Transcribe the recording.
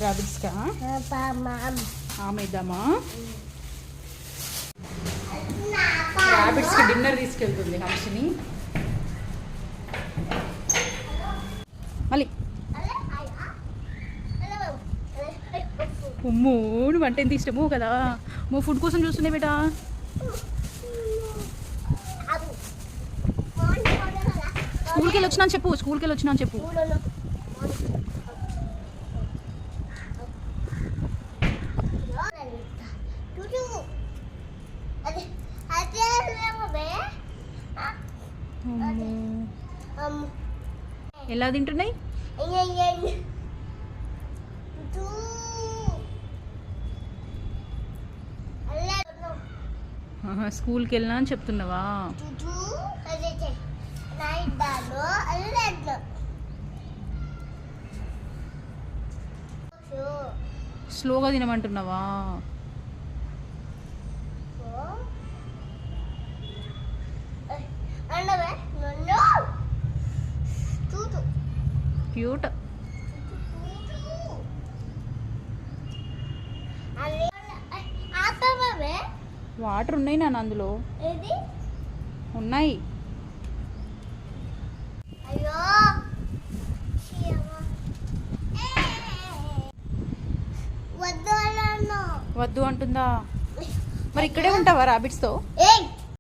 రాబిట్స్కా ఆమెద్దామా? రాబిట్స్కి dinner తీసుకెళ్తుంది హంసిని. మళ్ళీ అమ్మో, నువ్వు అంటే ఎంత ఇష్టమో కదా. నువ్వు ఫుడ్ కోసం చూస్తున్నాయి బేటా. స్కూల్కి వెళ్ళి వచ్చినా చెప్పు, స్కూల్కి వెళ్ళి వచ్చినా చెప్పు. ఎలా తింటున్నాయి? స్కూల్కి వెళ్ళినా అని చెప్తున్నావా? స్లోగా తినమంటున్నావా? క్యూట్. వాటర్ ఉన్నాయి నాన్న, అందులో ఉన్నాయి. వద్దు అంటుందా? మరి ఇక్కడే ఉంటావా రాబిట్స్తో?